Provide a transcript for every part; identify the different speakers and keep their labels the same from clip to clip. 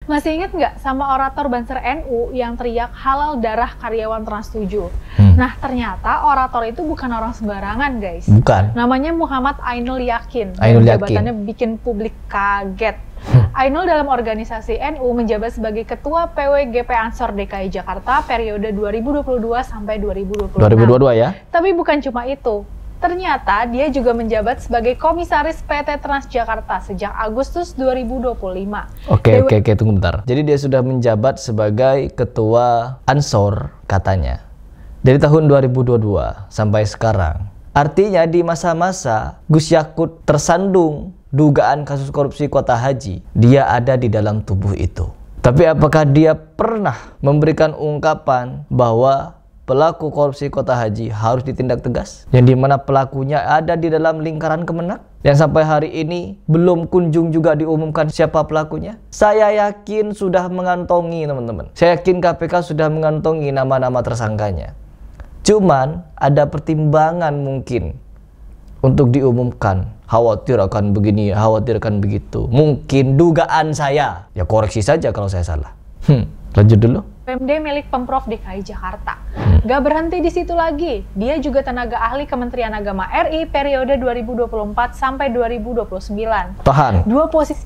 Speaker 1: Masih ingat nggak sama orator Banser NU yang teriak halal darah karyawan Trans 7? Nah, ternyata orator itu bukan orang sembarangan, guys.
Speaker 2: Bukan.
Speaker 1: Namanya Muhammad Ainul Yakin.
Speaker 2: Ainul
Speaker 1: Dan
Speaker 2: Yakin.
Speaker 1: jabatannya bikin publik kaget. Ainul dalam organisasi NU menjabat sebagai Ketua PWGP Ansor DKI Jakarta periode 2022 sampai 2026.
Speaker 2: 2022 ya.
Speaker 1: Tapi bukan cuma itu. Ternyata dia juga menjabat sebagai Komisaris PT Transjakarta sejak Agustus 2025.
Speaker 2: Oke, tunggu bentar. Jadi dia sudah menjabat sebagai Ketua Ansor katanya. Dari tahun 2022 sampai sekarang. Artinya di masa-masa Gus Yakut tersandung dugaan kasus korupsi kuota haji, dia ada di dalam tubuh itu. Tapi apakah dia pernah memberikan ungkapan bahwa pelaku korupsi kuota haji harus ditindak tegas, yang dimana pelakunya ada di dalam lingkaran Kemenak, yang sampai hari ini belum kunjung juga diumumkan siapa pelakunya? Saya yakin sudah mengantongi, teman-teman. Saya yakin KPK sudah mengantongi nama-nama tersangkanya. Cuman ada pertimbangan mungkin untuk diumumkan. Khawatir akan begini, khawatir akan begitu. Mungkin dugaan saya. Ya koreksi saja kalau saya salah. Lanjut dulu.
Speaker 1: PMD milik Pemprov DKI Jakarta. Gak berhenti di situ lagi. Dia juga tenaga ahli Kementerian Agama RI periode 2024 sampai 2029.
Speaker 2: Tahan.
Speaker 1: Dua posisi.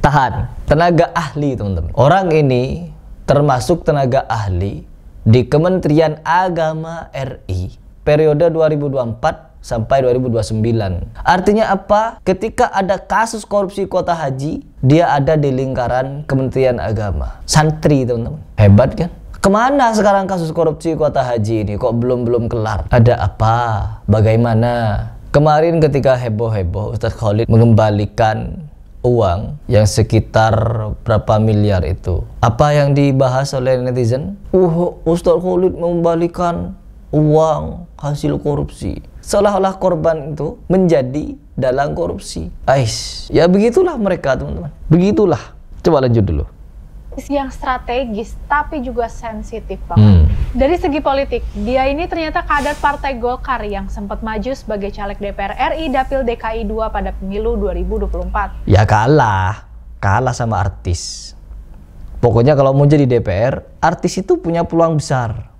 Speaker 2: Tahan. Tenaga ahli, teman-teman. Orang ini termasuk tenaga ahli di Kementerian Agama RI periode 2024 sampai 2029. Artinya apa? Ketika ada kasus korupsi kuota haji, dia ada di lingkaran Kementerian Agama. Santri, teman-teman. Hebat kan? Kemana sekarang kasus korupsi kuota haji ini? Kok belum kelar? Ada apa? Bagaimana? Kemarin ketika heboh-heboh Ustadz Khalid mengembalikan uang yang sekitar berapa miliar itu. Apa yang dibahas oleh netizen? Ustadz Khalid mengembalikan uang hasil korupsi. Seolah-olah korban itu menjadi dalang korupsi. Ya begitulah mereka, teman-teman. Begitulah. Coba lanjut dulu.
Speaker 1: Yang strategis tapi juga sensitif banget. Dari segi politik, dia ini ternyata kader Partai Golkar yang sempat maju sebagai caleg DPR RI Dapil DKI 2 pada pemilu 2024.
Speaker 2: Ya kalah sama artis. Pokoknya kalau mau jadi DPR, artis itu punya peluang besar.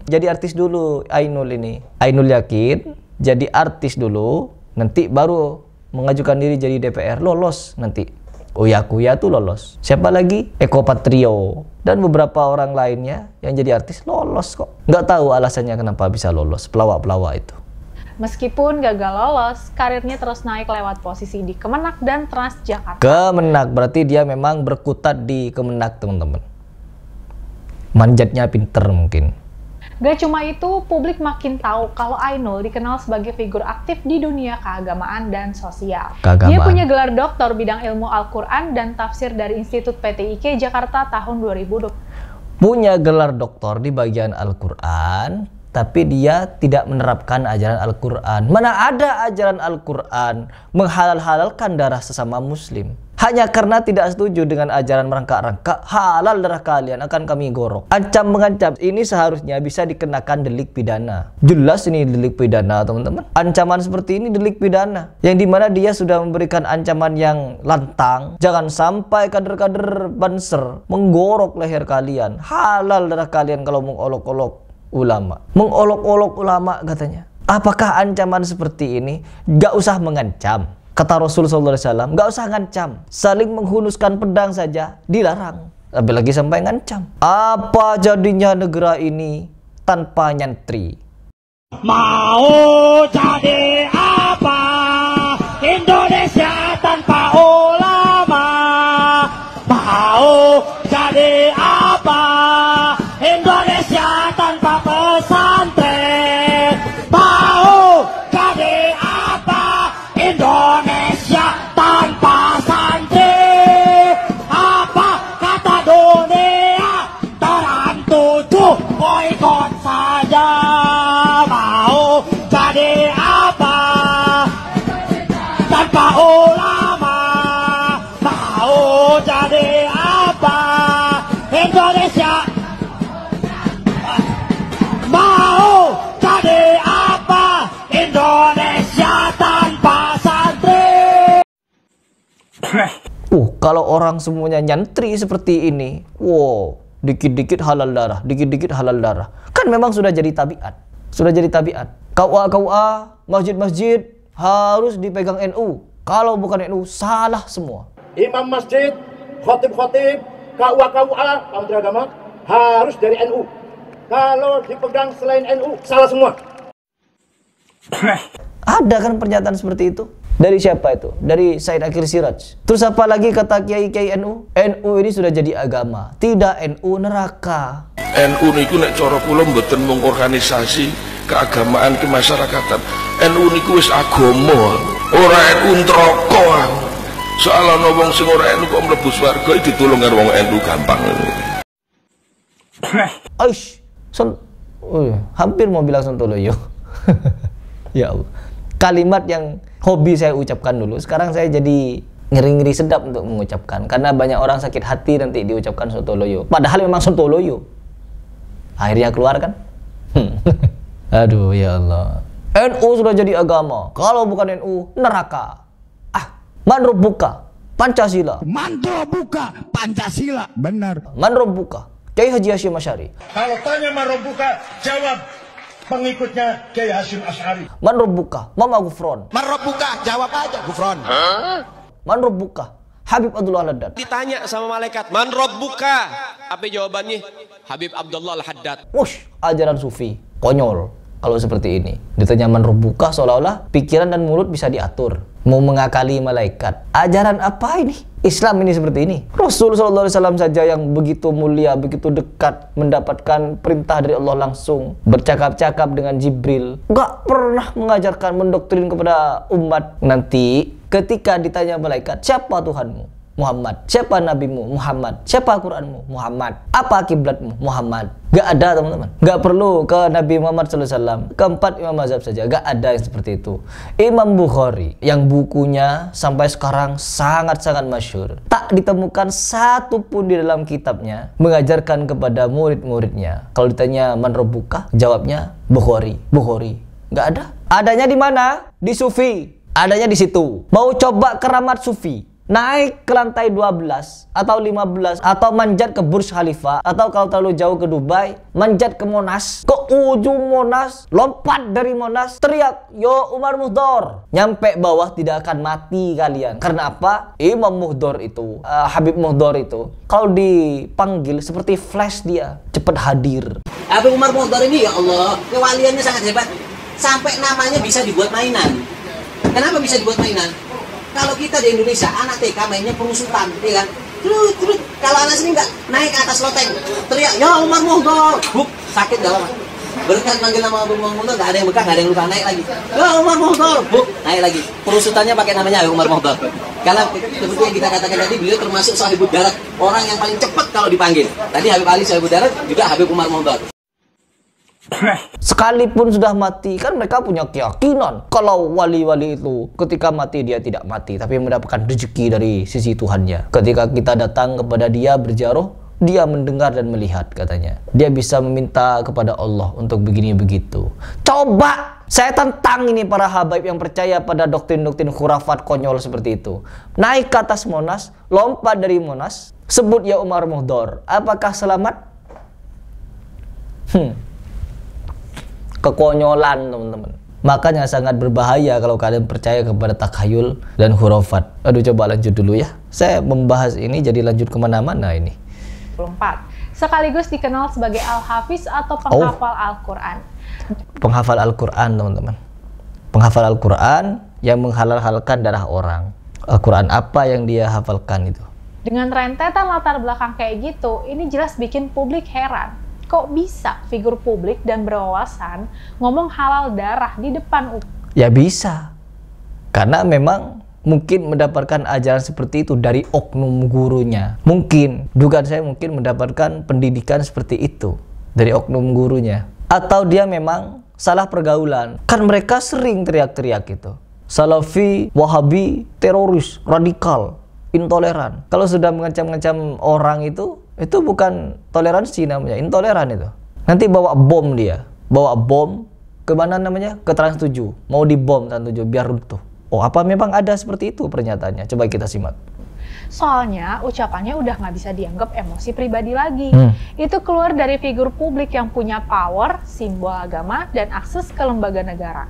Speaker 2: Jadi artis dulu Ainul ini. Ainul Yakin jadi artis dulu, nanti baru mengajukan diri jadi DPR, lolos nanti. Uya Kuya tuh lolos. Siapa lagi? Eko Patrio dan beberapa orang lainnya yang jadi artis lolos kok. Nggak tahu alasannya kenapa bisa lolos, pelawak-pelawak itu.
Speaker 1: Meskipun gagal lolos, karirnya terus naik lewat posisi di Kemenak dan Transjakarta.
Speaker 2: Kemenak berarti dia memang berkutat di Kemenak, teman-teman. Manjatnya pinter mungkin.
Speaker 1: Gak cuma itu, publik makin tahu kalau Ainul dikenal sebagai figur aktif di dunia keagamaan dan sosial. Dia punya gelar doktor bidang ilmu Al-Quran dan tafsir dari Institut PTIK Jakarta tahun 2020.
Speaker 2: Punya gelar doktor di bagian Al-Quran, tapi dia tidak menerapkan ajaran Al-Quran. Mana ada ajaran Al-Quran menghalal-halalkan darah sesama muslim. Hanya karena tidak setuju dengan ajaran merangkak-rangkak, halal darah kalian akan kami gorok. Ancam mengancam, ini seharusnya bisa dikenakan delik pidana. Jelas ini delik pidana, teman-teman. Ancaman seperti ini delik pidana. Yang dimana dia sudah memberikan ancaman yang lantang. Jangan sampai kader-kader Banser menggorok leher kalian. Halal darah kalian kalau mengolok-olok ulama. Mengolok-olok ulama katanya. Apakah ancaman seperti ini? Gak usah mengancam. Kata Rasul SAW, gak usah ngancam. Saling menghunuskan pedang saja dilarang. Apalagi sampai ngancam. Apa jadinya negara ini tanpa nyantri?
Speaker 3: Mau jadi apa Indonesia tanpa ulama? Mau jadi apa Indonesia tanpa pesantren? Mau jadi apa Indonesia tanpa santri? Apa kata dunia? Terang 7 boikot saja. Mau jadi apa tanpa ulama? Mau jadi apa Indonesia
Speaker 2: Kalau orang semuanya nyantri seperti ini, wow, dikit-dikit halal darah, dikit-dikit halal darah. Kan memang sudah jadi tabiat. Sudah jadi tabiat. KUA, masjid-masjid harus dipegang NU. Kalau bukan NU, salah semua.
Speaker 3: Imam masjid, khotib-khotib, KUA, Menteri Agama harus dari NU. Kalau dipegang selain NU, salah semua.
Speaker 2: Ada kan pernyataan seperti itu? Dari siapa itu? Dari Said Akil Siraj. Terus apa lagi kata kiai-kiai NU? NU ini sudah jadi agama. Tidak, NU neraka.
Speaker 4: NU niku nek cara kula mboten mung organisasi keagamaan kemasyarakatan. NU niku wis agama. Ora NU neraka. Soal ana wong sing ora NU kok mlebu swarga ditulung karo wong NU gampang.
Speaker 2: Aish, hampir mau bilang Sontoloyo. Ya Allah. Kalimat yang hobi saya ucapkan dulu, sekarang saya jadi ngeri-ngeri sedap untuk mengucapkan, karena banyak orang sakit hati nanti diucapkan Sontoloyo, padahal memang Sontoloyo. Akhirnya keluar kan. Aduh ya Allah. NU sudah jadi agama, kalau bukan NU neraka. Man rabbuka? Pancasila.
Speaker 3: Man rabbuka? Pancasila. Benar.
Speaker 2: Man rabbuka? Kiai Haji Hasyim Asy'ari.
Speaker 3: Kalau tanya man rabbuka, jawab pengikutnya Kiai Hasyim Asy'ari.
Speaker 2: Man rabbuka? Mama Gufron.
Speaker 3: Man rabbuka, jawab aja Gufron.
Speaker 2: Man rabbuka? Habib Abdullah Al-Haddad.
Speaker 5: Ditanya sama malaikat, man rabbuka? Apa jawabannya? Habib Abdullah Al-Haddad.
Speaker 2: Wush, ajaran sufi. Konyol kalau seperti ini. Ditanya man rabbuka, seolah-olah pikiran dan mulut bisa diatur. Mau mengakali malaikat. Ajaran apa ini? Islam ini seperti ini. Rasul SAW saja yang begitu mulia, begitu dekat, mendapatkan perintah dari Allah langsung, bercakap-cakap dengan Jibril, gak pernah mengajarkan, mendoktrin kepada umat. Nanti ketika ditanya malaikat, siapa Tuhanmu? Muhammad. Siapa nabimu? Muhammad. Siapa Quranmu? Muhammad. Apa kiblatmu? Muhammad. Gak ada teman-teman. Gak perlu ke Nabi Muhammad SAW. Keempat imam mazhab saja. Gak ada yang seperti itu. Imam Bukhari yang bukunya sampai sekarang sangat-sangat masyhur, tak ditemukan satu pun di dalam kitabnya mengajarkan kepada murid-muridnya. Kalau ditanya man rabbuka, jawabnya Bukhari. Bukhari. Gak ada. Adanya di mana? Di sufi. Adanya di situ. Mau coba keramat sufi, naik ke lantai 12 atau 15 atau manjat ke Burj Khalifa, atau kalau terlalu jauh ke Dubai, manjat ke Monas, ke ujung Monas, lompat dari Monas, teriak yo Umar Muhdor, nyampe bawah tidak akan mati kalian. Karena apa? Imam Muhdor itu, Habib Muhdor itu kalau dipanggil seperti flash, dia cepat hadir.
Speaker 6: Habib Umar Muhdor ini ya Allah, kewaliannya sangat hebat, sampai namanya bisa dibuat mainan. Kenapa bisa dibuat mainan? Kalau kita di Indonesia, anak TK mainnya perusutan, ya kan? Terus, kalau anak sini nggak naik ke atas loteng, teriak, ya Umar Muhdor, buk, sakit gak lama. Berkat manggil nama Umar Muhdor, nggak ada yang bekah, nggak ada yang luka, naik lagi. Ya Umar Muhdor, buk, naik lagi. Perusutannya pakai namanya Umar Muhdor. Karena seperti yang kita katakan tadi, beliau termasuk sahibul darat, orang yang paling cepat kalau dipanggil. Tadi Habib Ali sahibul darat, juga Habib Umar Muhdor.
Speaker 2: Sekalipun sudah mati, kan mereka punya keyakinan kalau wali-wali itu ketika mati dia tidak mati, tapi mendapatkan rezeki dari sisi Tuhannya. Ketika kita datang kepada dia berjaroh, dia mendengar dan melihat, katanya. Dia bisa meminta kepada Allah untuk begini begitu. Coba saya tantang ini para habaib yang percaya pada doktrin-doktrin khurafat konyol seperti itu. Naik ke atas Monas, lompat dari Monas, sebut ya Umar Muhdor, apakah selamat? Kekonyolan teman-teman. Makanya sangat berbahaya kalau kalian percaya kepada takhayul dan khurafat. Aduh, coba lanjut dulu ya. Saya membahas ini jadi lanjut kemana-mana ini.
Speaker 1: 24. Sekaligus dikenal sebagai Al-Hafiz atau penghafal Al-Quran.
Speaker 2: Penghafal Al-Quran teman-teman. Penghafal Al-Quran yang menghalal-halalkan darah orang. Al-Quran apa yang dia hafalkan itu?
Speaker 1: Dengan rentetan latar belakang kayak gitu, ini jelas bikin publik heran. Kok bisa figur publik dan berwawasan ngomong halal darah di depan umum?
Speaker 2: Ya bisa. Karena memang mungkin mendapatkan ajaran seperti itu dari oknum gurunya. Mungkin, dugaan saya mungkin mendapatkan pendidikan seperti itu dari oknum gurunya. Atau dia memang salah pergaulan. Kan mereka sering teriak-teriak itu. Salafi, Wahabi, teroris, radikal, intoleran. Kalau sudah mengancam-ngancam orang itu bukan toleransi namanya, intoleran itu. Nanti bawa bom dia, bawa bom ke mana namanya? Ke Trans 7. Mau dibom Trans 7 biar runtuh. Oh, apa memang ada seperti itu pernyataannya? Coba kita simak.
Speaker 1: Soalnya ucapannya udah nggak bisa dianggap emosi pribadi lagi. Itu keluar dari figur publik yang punya power, simbol agama, dan akses ke lembaga negara.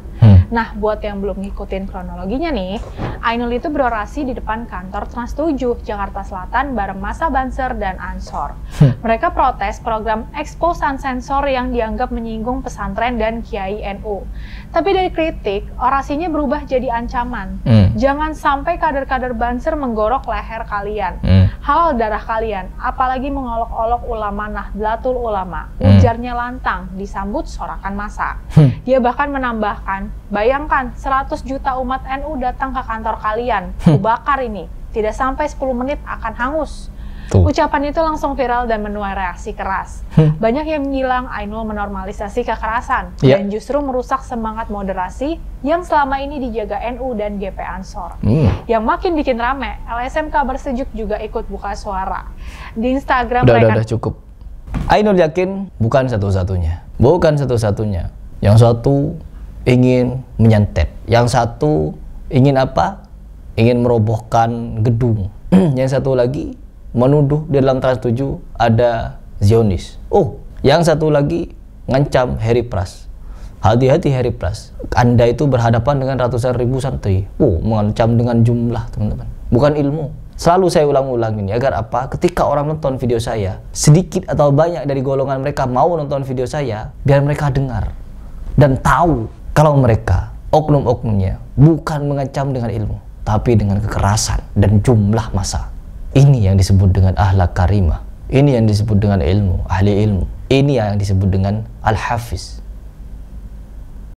Speaker 1: Nah, buat yang belum ngikutin kronologinya nih, Ainul itu berorasi di depan kantor Trans 7, Jakarta Selatan bareng massa Banser dan Ansor. Mereka protes program Expose Unsensor yang dianggap menyinggung pesantren dan Kiai NU. Tapi dari kritik, orasinya berubah jadi ancaman. Jangan sampai kader-kader Banser menggorok leher kalian, halal darah kalian, apalagi mengolok-olok ulama Nahdlatul Ulama. Ujarnya lantang, disambut sorakan massa. Dia bahkan menambahkan, bayangkan 100 juta umat NU datang ke kantor kalian, kubakar ini, tidak sampai 10 menit akan hangus. Ucapan itu langsung viral dan menuai reaksi keras. Banyak yang bilang Ainul menormalisasi kekerasan dan justru merusak semangat moderasi yang selama ini dijaga NU dan GP Ansor. Yang makin bikin rame, LSM Kabar Sejuk juga ikut buka suara. Di Instagram
Speaker 2: udah cukup. Ainul yakin bukan satu-satunya. Bukan satu-satunya. Yang satu ingin menyantet, yang satu ingin apa? Ingin merobohkan gedung. Yang satu lagi menuduh di dalam Trans 7 ada Zionis. Oh, yang satu lagi ngancam Heri Pras. Hati-hati Heri Pras. Anda itu berhadapan dengan ratusan ribu santri. Oh, mengancam dengan jumlah, teman-teman. Bukan ilmu. Selalu saya ulang-ulang ini agar apa? Ketika orang nonton video saya, sedikit atau banyak dari golongan mereka mau nonton video saya, biar mereka dengar dan tahu kalau mereka oknum-oknumnya bukan mengancam dengan ilmu, tapi dengan kekerasan dan jumlah massa. Ini yang disebut dengan akhlak karimah. Ini yang disebut dengan ilmu, ahli ilmu. Ini yang disebut dengan al-hafiz.